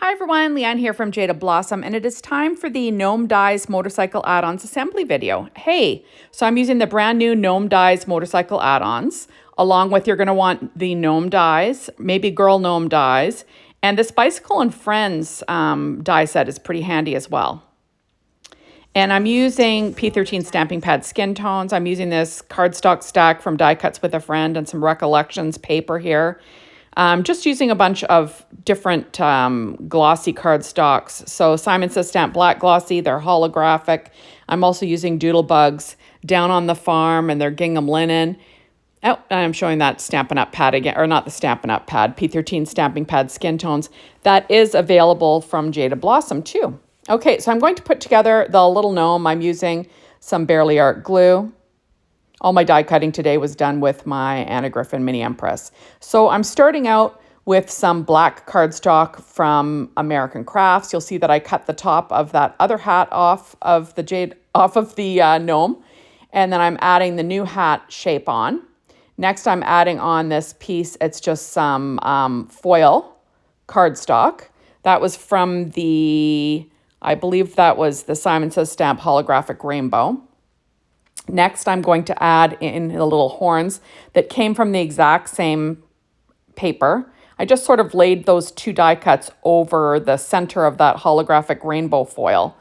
Hi everyone, Leanne here from Jaded Blossom, and it is time for the Gnome Dies Motorcycle Add Ons Assembly video. Hey, so I'm using the brand new Gnome Dies Motorcycle Add-ons, along with you're going to want the Gnome Dies, maybe Girl Gnome Dies, and this Bicycle and Friends die set is pretty handy as well. And I'm using P13 stamping pad skin tones. I'm using this cardstock stack from Die Cuts with a Friend and some Recollections paper here. Just using a bunch of different glossy cardstocks. So Simon Says Stamp Black Glossy, they're holographic. I'm also using Doodlebug-Down on the Farm and their gingham linen. Oh, I'm showing that Stampin' Up pad again, or not the Stampin' Up pad, P13 stamping pad skin tones. That is available from Jaded Blossom too. Okay, so I'm going to put together the little gnome. I'm using some Barely Art glue. All my die cutting today was done with my Anna Griffin Mini Empress. So I'm starting out with some black cardstock from American Crafts. You'll see that I cut the top of that other hat off of the gnome, and then I'm adding the new hat shape on. Next, I'm adding on this piece. It's just some foil cardstock. That was from I believe that was the Simon Says Stamp-Holographic Rainbow. Next, I'm going to add in the little horns that came from the exact same paper. I just sort of laid those two die cuts over the center of that holographic rainbow foil,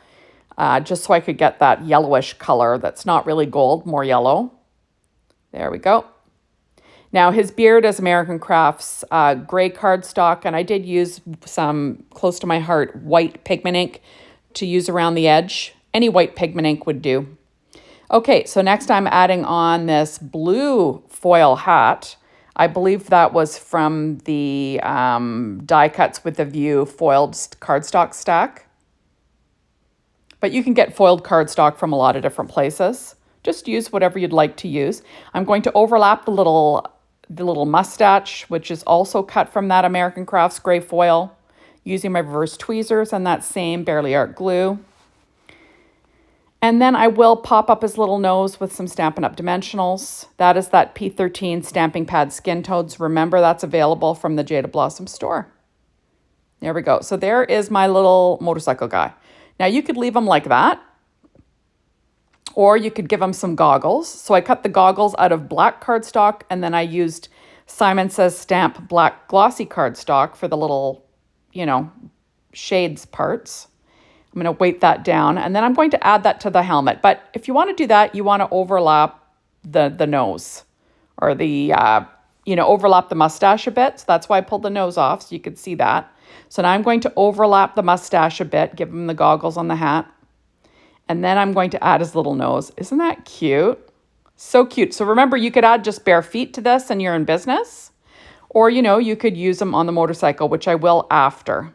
just so I could get that yellowish color that's not really gold, more yellow. There we go. Now, his beard is American Crafts gray cardstock, and I did use some, close to my heart, white pigment ink to use around the edge. Any white pigment ink would do. Okay, so next I'm adding on this blue foil hat. I believe that was from the Die Cuts with a View foiled cardstock stack. But you can get foiled cardstock from a lot of different places. Just use whatever you'd like to use. I'm going to overlap the little mustache, which is also cut from that American Crafts gray foil, using my reverse tweezers and that same Barely Art glue. And then I will pop up his little nose with some Stampin' Up! Dimensionals. That is that P13 stamping pad skin tones. Remember, that's available from the Jaded Blossom store. There we go. So there is my little motorcycle guy. Now you could leave him like that, or you could give him some goggles. So I cut the goggles out of black cardstock, and then I used Simon Says Stamp Black Glossy cardstock for the little, shades parts. I'm going to weight that down, and then I'm going to add that to the helmet. But if you want to do that, you want to overlap the nose, or overlap the mustache a bit. So that's why I pulled the nose off, so you could see that. So now I'm going to overlap the mustache a bit, give him the goggles on the hat. And then I'm going to add his little nose. Isn't that cute? So cute. So remember, you could add just bare feet to this and you're in business. Or, you could use them on the motorcycle, which I will after.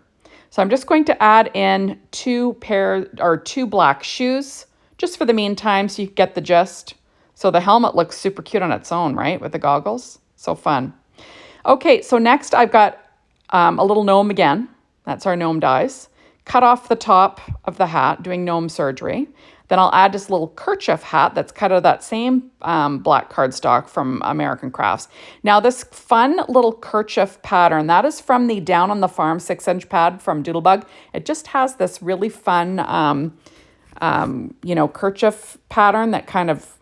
So I'm just going to add in two black shoes, just for the meantime, so you get the gist. So the helmet looks super cute on its own, right? With the goggles. So fun. Okay, so next I've got a little gnome again. That's our gnome dies. Cut off the top of the hat, doing gnome surgery. Then I'll add this little kerchief hat that's cut out of that same black cardstock from American Crafts. Now this fun little kerchief pattern, that is from the Down on the Farm 6-inch pad from Doodlebug. It just has this really fun, kerchief pattern that kind of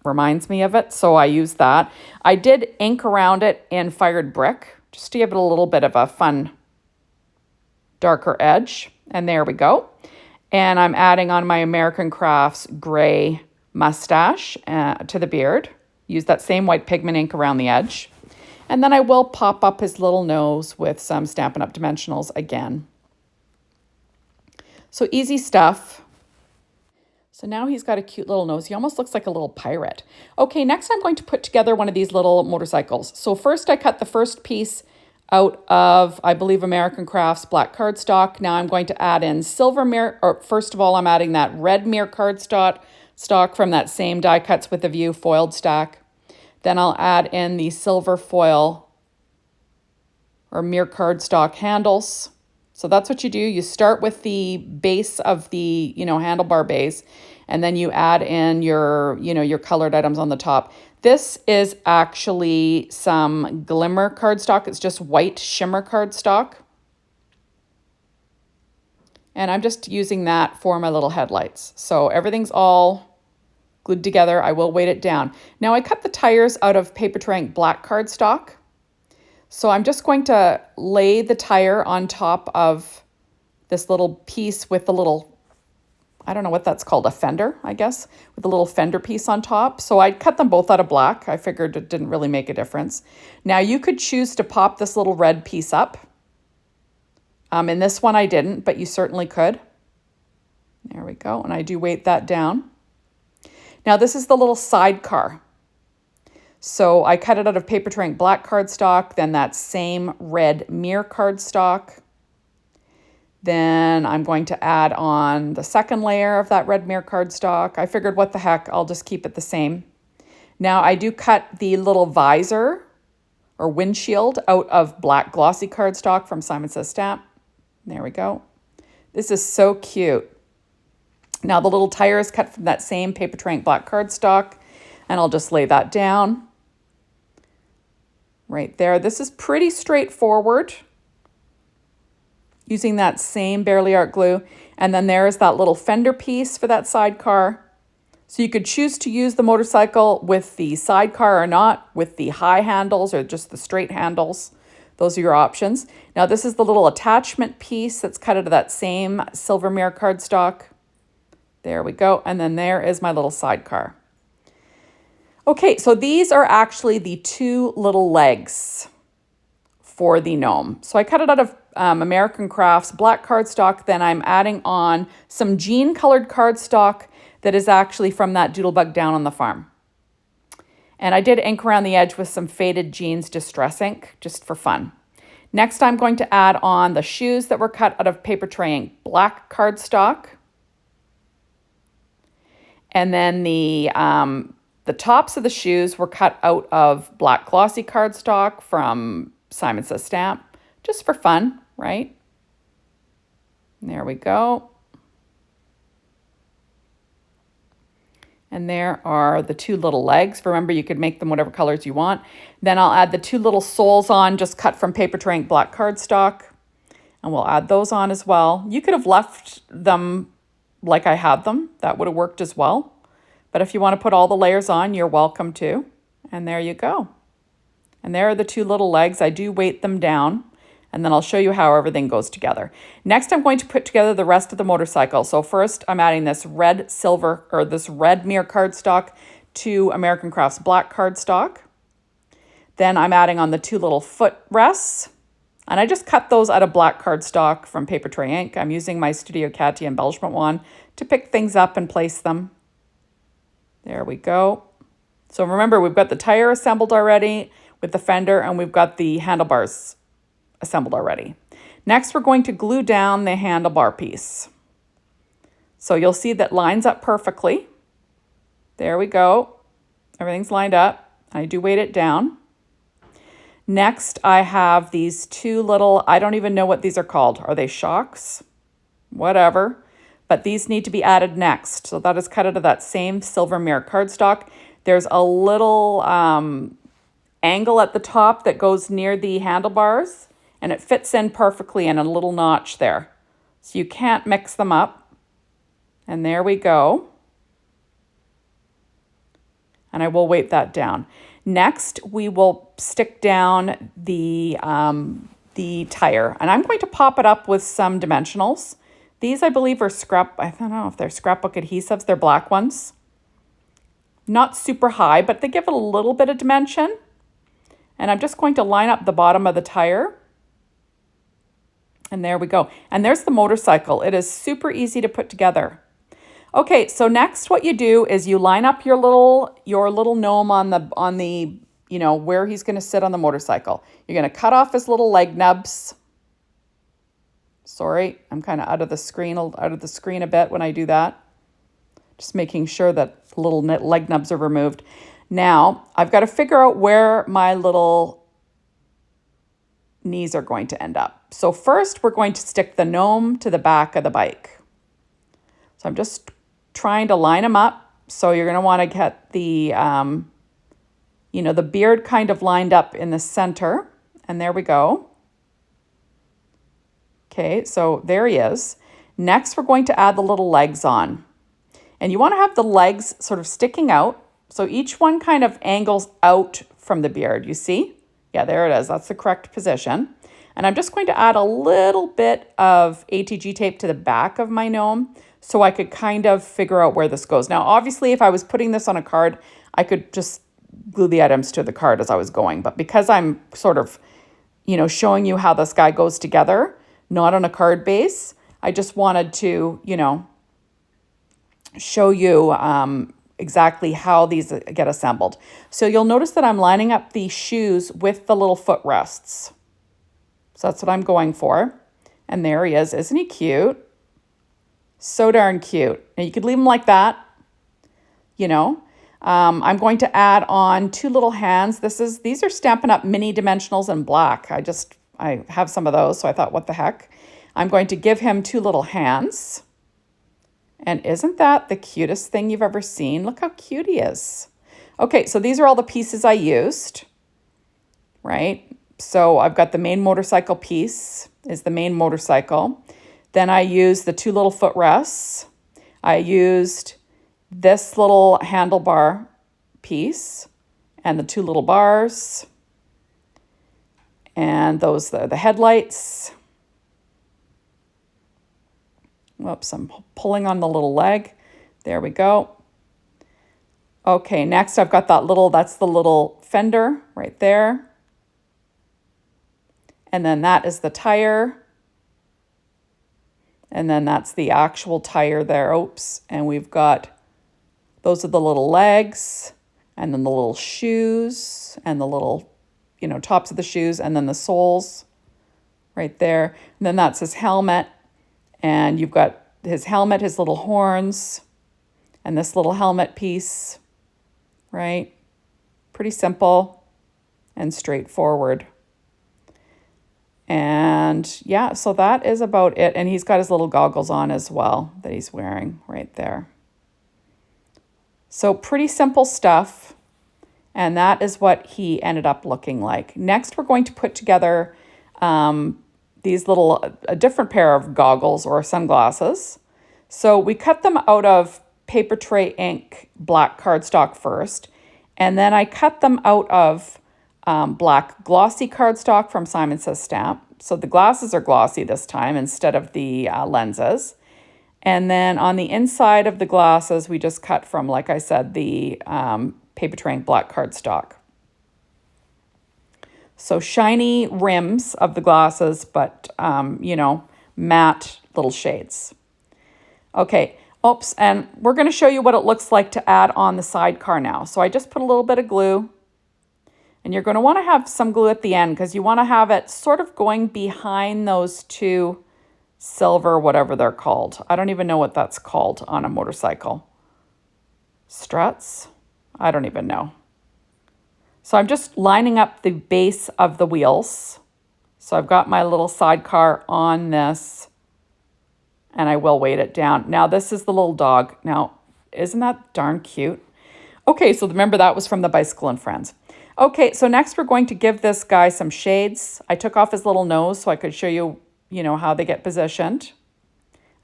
reminds me of it. So I use that. I did ink around it in Fired Brick, just to give it a little bit of a fun, darker edge. And there we go. And I'm adding on my American Crafts gray mustache to the beard. Use that same white pigment ink around the edge. And then I will pop up his little nose with some Stampin' Up! Dimensionals again. So easy stuff. So now he's got a cute little nose. He almost looks like a little pirate. Okay, next I'm going to put together one of these little motorcycles. So first I cut the first piece out of, I believe, American Crafts black cardstock. Now I'm going to add in silver mirror, or first of all, I'm adding that red mirror cardstock from that same Die Cuts with a View foiled stack. Then I'll add in the silver foil or mirror cardstock handles. So that's what you do. You start with the base of the, handlebar base, and then you add in your colored items on the top. This is actually some glimmer cardstock. It's just white shimmer cardstock. And I'm just using that for my little headlights. So everything's all glued together. I will weight it down. Now I cut the tires out of Paper Trey Ink black cardstock. So I'm just going to lay the tire on top of this little piece with the little, I don't know what that's called, a fender, I guess, with a little fender piece on top. So I cut them both out of black. I figured it didn't really make a difference. Now you could choose to pop this little red piece up. In this one I didn't, but you certainly could. There we go, and I do weight that down. Now this is the little sidecar. So I cut it out of Paper Trey Ink black cardstock, then that same red mirror cardstock. Then I'm going to add on the second layer of that red mirror cardstock. I figured, what the heck, I'll just keep it the same. Now I do cut the little visor or windshield out of black glossy cardstock from Says Stamp. There we go. This is so cute. Now the little tire is cut from that same Paper Trey Ink black cardstock, and I'll just lay that down right there. This is pretty straightforward, using that same Barely Art glue. And then there's that little fender piece for that sidecar. So you could choose to use the motorcycle with the sidecar or not, with the high handles or just the straight handles. Those are your options. Now this is the little attachment piece that's cut out of that same silver mirror cardstock. There we go. And then there is my little sidecar. Okay, so these are actually the two little legs for the gnome. So I cut it out of American Crafts black cardstock. Then I'm adding on some jean colored cardstock that is actually from that Doodlebug-Down on the farm. And I did ink around the edge with some faded jeans distress ink, just for fun. Next, I'm going to add on the shoes that were cut out of Paper Trey Ink black cardstock. And then the tops of the shoes were cut out of black glossy cardstock from Says Stamp, just for fun, right? There we go. And there are the two little legs. Remember, you could make them whatever colors you want. Then I'll add the two little soles on, just cut from Paper Trey Ink black cardstock. And we'll add those on as well. You could have left them like I had them. That would have worked as well. But if you want to put all the layers on, you're welcome to. And there you go. And there are the two little legs. I do weight them down. And then I'll show you how everything goes together. Next, I'm going to put together the rest of the motorcycle. So first, I'm adding this red silver, or this red mirror cardstock to American Crafts black cardstock. Then I'm adding on the two little foot rests. And I just cut those out of black cardstock from Paper Trey Ink. I'm using my Studio Katia embellishment wand to pick things up and place them. There we go. So remember, we've got the tire assembled already with the fender, and we've got the handlebars assembled already. Next, we're going to glue down the handlebar piece. So you'll see that lines up perfectly. There we go. Everything's lined up. I do weight it down. Next, I have these two little, I don't even know what these are called. Are they shocks? Whatever. But these need to be added next. So that is cut out of that same silver mirror cardstock. There's a little angle at the top that goes near the handlebars, and it fits in perfectly in a little notch there. So you can't mix them up. And there we go. And I will weight that down. Next, we will stick down the tire. And I'm going to pop it up with some dimensionals. These, I believe, are I don't know if they're scrapbook adhesives. They're black ones. Not super high, but they give it a little bit of dimension. And I'm just going to line up the bottom of the tire. And there we go. And there's the motorcycle. It is super easy to put together. Okay, so next what you do is you line up your little gnome on the where he's going to sit on the motorcycle. You're going to cut off his little leg nubs. Sorry, I'm kind of out of the screen a bit when I do that. Just making sure that the little leg nubs are removed. Now, I've got to figure out where my little knees are going to end up. So first, we're going to stick the gnome to the back of the bike. So I'm just trying to line them up. So you're going to want to get the, the beard kind of lined up in the center. And there we go. Okay, so there he is. Next, we're going to add the little legs on. And you want to have the legs sort of sticking out. So each one kind of angles out from the beard, you see? Yeah, there it is. That's the correct position. And I'm just going to add a little bit of ATG tape to the back of my gnome so I could kind of figure out where this goes. Now, obviously, if I was putting this on a card, I could just glue the items to the card as I was going. But because I'm sort of, showing you how this guy goes together, not on a card base, I just wanted to, show you exactly how these get assembled. So you'll notice that I'm lining up the shoes with the little footrests. So that's what I'm going for. And there he is. Isn't he cute? So darn cute. Now you could leave him like that, I'm going to add on 2 little hands. These are Stampin' Up! Mini Dimensionals in black. I have some of those, so I thought, what the heck? I'm going to give him 2 little hands. And isn't that the cutest thing you've ever seen? Look how cute he is. Okay, so these are all the pieces I used, right? So I've got the main motorcycle piece is the main motorcycle. Then I used the 2 little footrests. I used this little handlebar piece and the 2 little bars. And those are the headlights. Whoops, I'm pulling on the little leg. There we go. Okay, next I've got that's the little fender right there. And then that is the tire. And then that's the actual tire there. Oops. And we've got, those are the little legs, and then the little shoes, and the little, tops of the shoes, and then the soles right there. And then that's his helmet. And you've got his helmet, his little horns, and this little helmet piece, right? Pretty simple and straightforward. And yeah, so that is about it. And he's got his little goggles on as well that he's wearing right there. So pretty simple stuff. And that is what he ended up looking like. Next, we're going to put together these a different pair of goggles or sunglasses. So we cut them out of paper Trey Ink black cardstock first. And then I cut them out of black glossy cardstock from Says Stamp. So the glasses are glossy this time instead of the lenses. And then on the inside of the glasses, we just cut from, like I said, the paper Trey Ink black cardstock. So shiny rims of the glasses, but, matte little shades. Okay, oops, and we're going to show you what it looks like to add on the sidecar now. So I just put a little bit of glue. And you're going to want to have some glue at the end because you want to have it sort of going behind those 2 silver, whatever they're called. I don't even know what that's called on a motorcycle. Struts? I don't even know. So I'm just lining up the base of the wheels. So I've got my little sidecar on this and I will weight it down. Now this is the little dog. Now, isn't that darn cute? Okay, so remember that was from the Bicycle and Friends. Okay, so next we're going to give this guy some shades. I took off his little nose so I could show you, how they get positioned.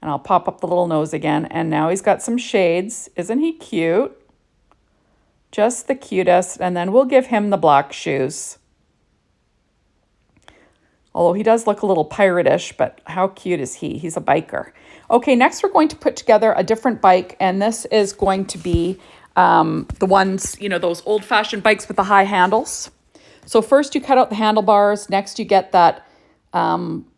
And I'll pop up the little nose again. And now he's got some shades. Isn't he cute? Just the cutest. And then we'll give him the black shoes. Although he does look a little pirate-ish, but how cute is he? He's a biker. Okay, next we're going to put together a different bike. And this is going to be the ones, those old-fashioned bikes with the high handles. So first you cut out the handlebars. Next you get that, that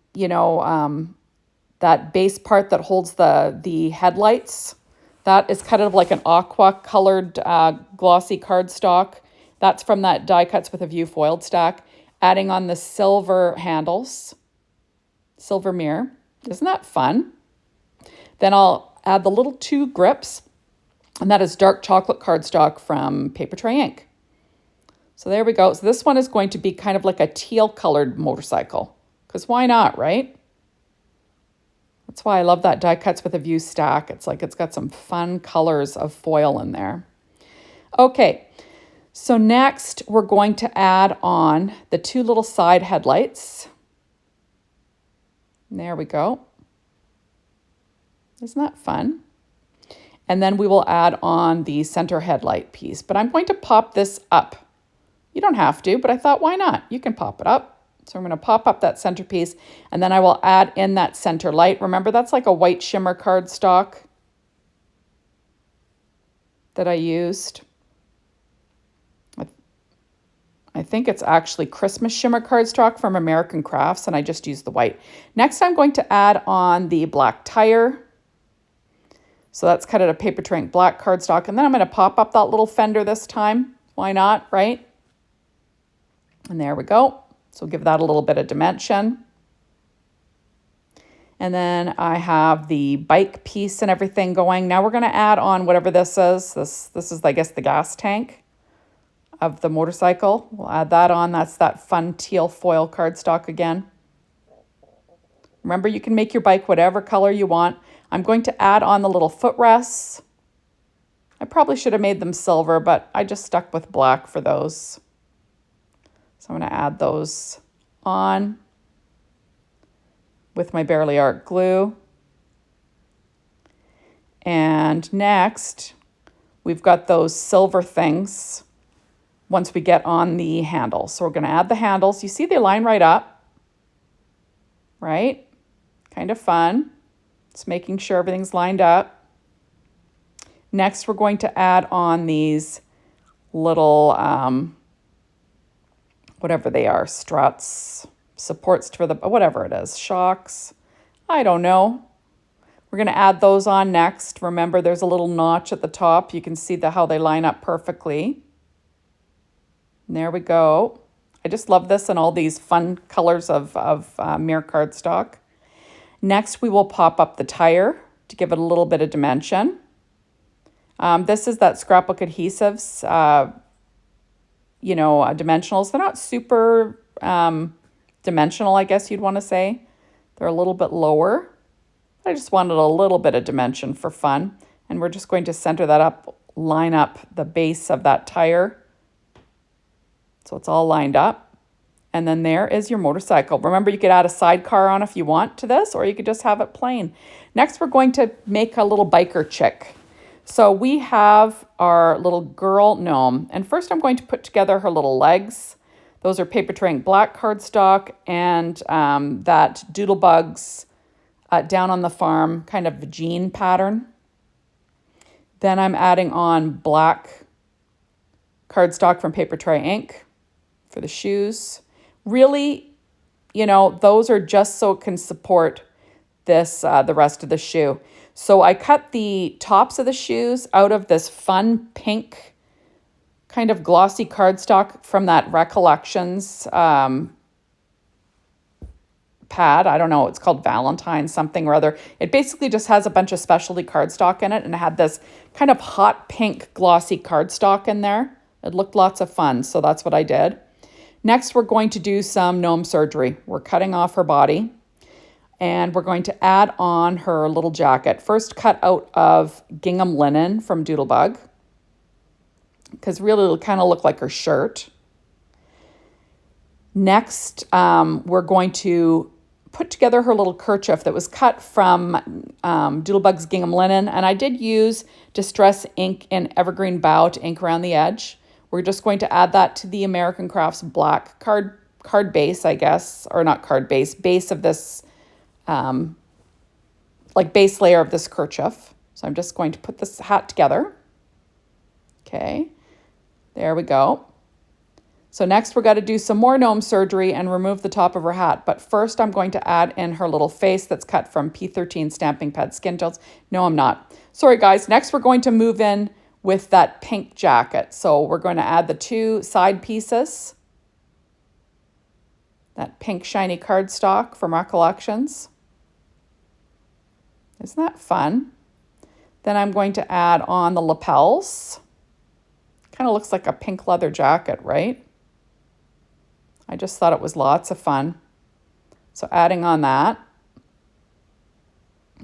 base part that holds the headlights. That is cut out of like an aqua-colored glossy cardstock. That's from that die cuts with a view foiled stack. Adding on the silver handles, silver mirror. Isn't that fun? Then I'll add the little 2 grips. And that is dark chocolate cardstock from paper Trey Ink. So there we go. So this one is going to be kind of like a teal colored motorcycle. Because why not, right? That's why I love that die cuts with a view stack. It's like it's got some fun colors of foil in there. Okay, so next we're going to add on the 2 little side headlights. There we go. Isn't that fun? And then we will add on the center headlight piece, but I'm going to pop this up. You don't have to, but I thought, why not? You can pop it up. So I'm going to pop up that center piece, and then I will add in that center light. Remember, that's like a white shimmer cardstock that I used. I think it's actually Christmas shimmer cardstock from American Crafts, and I just used the white. Next, I'm going to add on the black tire. So that's cut out of Paper Trey Ink black cardstock, and then I'm going to pop up that little fender this time. Why not, right? And there we go. So give that a little bit of dimension. And then I have the bike piece and everything going. Now we're going to add on whatever this is. This is, I guess, the gas tank of the motorcycle. We'll add that on. That's that fun teal foil cardstock again. Remember, you can make your bike whatever color you want. I'm going to add on the little footrests. I probably should have made them silver, but I just stuck with black for those. So I'm going to add those on with my Barely Art glue. And next, we've got those silver things once we get on the handles. So we're going to add the handles. You see they line right up, right? Kind of fun. It's making sure everything's lined up. Next, we're going to add on these little, whatever they are, struts, supports for the, whatever it is, shocks. I don't know. We're going to add those on next. Remember, there's a little notch at the top. You can see how they line up perfectly. And there we go. I just love this and all these fun colors of mirror cardstock. Next, we will pop up the tire to give it a little bit of dimension. This is that scrapbook adhesives, dimensionals. They're not super dimensional, I guess you'd want to say. They're a little bit lower. I just wanted a little bit of dimension for fun. And we're just going to center that up, line up the base of that tire. So it's all lined up. And then there is your motorcycle. Remember, you could add a sidecar on if you want to this, or you could just have it plain. Next, we're going to make a little biker chick. So we have our little girl gnome. And first I'm going to put together her little legs. Those are Paper Trey Ink black cardstock and that Doodlebug's Down on the Farm kind of jean pattern. Then I'm adding on black cardstock from Paper Trey Ink for the shoes. Really, those are just so it can support this, the rest of the shoe. So I cut the tops of the shoes out of this fun pink kind of glossy cardstock from that Recollections pad. I don't know, it's called Valentine something or other. It basically just has a bunch of specialty cardstock in it, and it had this kind of hot pink glossy cardstock in there. It looked lots of fun, so that's what I did. Next, we're going to do some gnome surgery. We're cutting off her body, and we're going to add on her little jacket. First, cut out of gingham linen from Doodlebug, because really it'll kind of look like her shirt. Next, we're going to put together her little kerchief that was cut from Doodlebug's gingham linen, and I did use Distress ink in evergreen bough to ink around the edge. We're just going to add that to the American Crafts black card base, I guess, or not card base, base of this, like base layer of this kerchief. So I'm just going to put this hat together. Okay, there we go. So next we're going to do some more gnome surgery and remove the top of her hat. But first I'm going to add in her little face that's cut from P13 Stamping Pad Skintones. No, I'm not. Sorry guys. Next we're going to move in with that pink jacket. So we're going to add the two side pieces. That pink shiny cardstock from Recollections. Isn't that fun? Then I'm going to add on the lapels. Kind of looks like a pink leather jacket, right? I just thought it was lots of fun. So adding on that.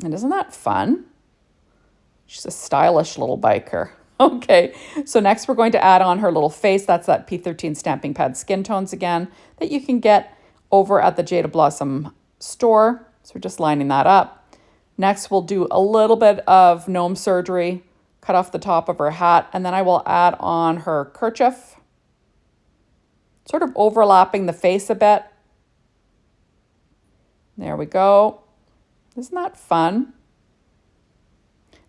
And isn't that fun? She's a stylish little biker. Okay, so next we're going to add on her little face. That's that P13 Stamping Pad Skintones again that you can get over at the Jaded Blossom store. So we're just lining that up. Next, we'll do a little bit of gnome surgery, cut off the top of her hat, and then I will add on her kerchief, sort of overlapping the face a bit. There we go. Isn't that fun?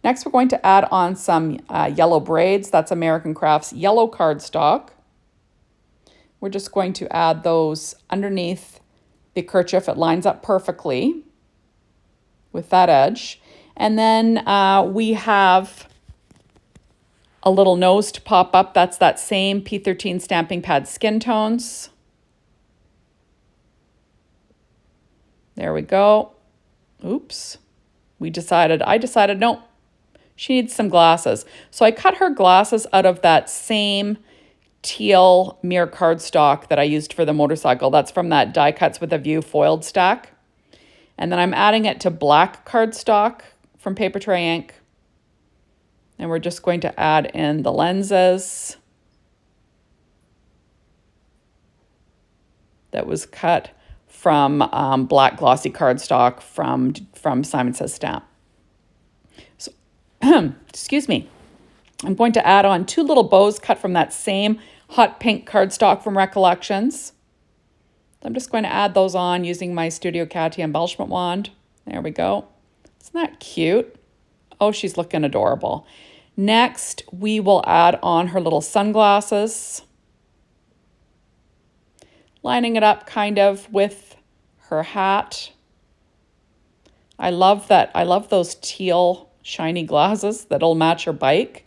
Next, we're going to add on some yellow braids. That's American Crafts yellow cardstock. We're just going to add those underneath the kerchief. It lines up perfectly with that edge. And then we have a little nose to pop up. That's that same P13 stamping pad skin tones. There we go. Oops. I decided, no, she needs some glasses. So I cut her glasses out of that same teal mirror cardstock that I used for the motorcycle. That's from that Die Cuts with a View foiled stack. And then I'm adding it to black cardstock from Paper Trey Ink. And we're just going to add in the lenses that was cut from black glossy cardstock from Simon Says Stamp. So, excuse me. I'm going to add on 2 little bows cut from that same hot pink cardstock from Recollections. So I'm just going to add those on using my Studio Katia embellishment wand. There we go. Isn't that cute? Oh, she's looking adorable. Next, we will add on her little sunglasses, lining it up kind of with her hat. I love that. I love those teal shiny glasses that'll match her bike.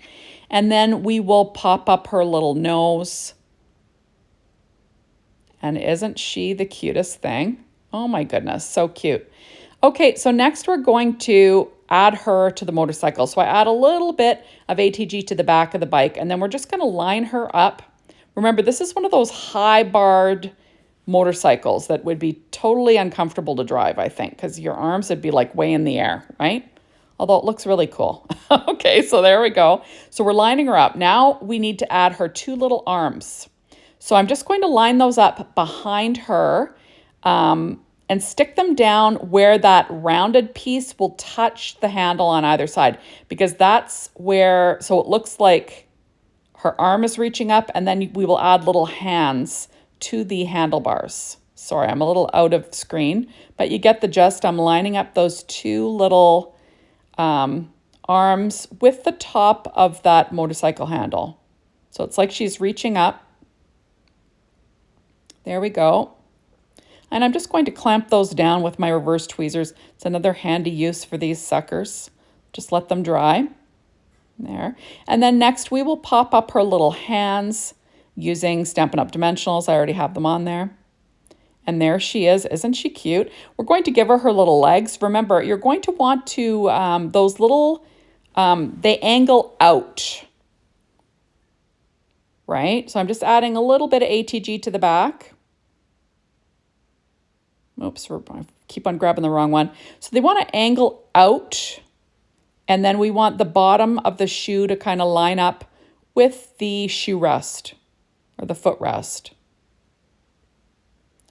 And then we will pop up her little nose. And isn't she the cutest thing? Oh my goodness, so cute. Okay, so next we're going to add her to the motorcycle. So I add a little bit of ATG to the back of the bike, and then we're just going to line her up. Remember, this is one of those high-barred motorcycles that would be totally uncomfortable to drive, I think, because your arms would be like way in the air, right? Although it looks really cool. Okay, so there we go. So we're lining her up. Now we need to add her 2 little arms. So I'm just going to line those up behind her and stick them down where that rounded piece will touch the handle on either side, because that's where, so it looks like her arm is reaching up, and then we will add little hands to the handlebars. Sorry, I'm a little out of screen, but you get the gist. I'm lining up those 2 little arms with the top of that motorcycle handle. So it's like she's reaching up. There we go. And I'm just going to clamp those down with my reverse tweezers. It's another handy use for these suckers. Just let them dry. There. And then next we will pop up her little hands using Stampin' Up! Dimensionals. I already have them on there. And there she is. Isn't she cute? We're going to give her her little legs. Remember, you're going to want to, those little, they angle out. Right? So I'm just adding a little bit of ATG to the back. Oops, I keep on grabbing the wrong one. So they want to angle out, and then we want the bottom of the shoe to kind of line up with the shoe rest or the foot rest.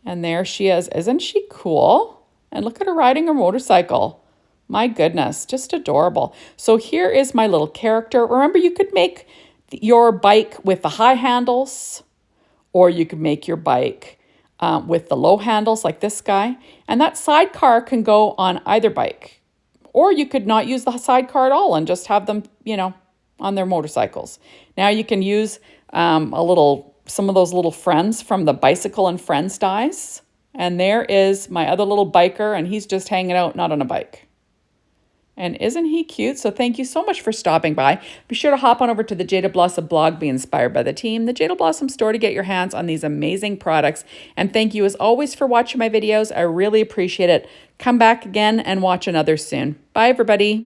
And there she is. Isn't she cool? And look at her riding her motorcycle. My goodness, just adorable. So here is my little character. Remember, you could make your bike with the high handles, or you could make your bike with the low handles like this guy. And that sidecar can go on either bike. Or you could not use the sidecar at all and just have them, you know, on their motorcycles. Now you can use some of those little friends from the Bicycle and Friends dies. And there is my other little biker, and he's just hanging out, not on a bike. And isn't he cute? So thank you so much for stopping by. Be sure to hop on over to the Jaded Blossom blog, be inspired by the team, the Jaded Blossom store, to get your hands on these amazing products. And thank you as always for watching my videos. I really appreciate it. Come back again and watch another soon. Bye, everybody.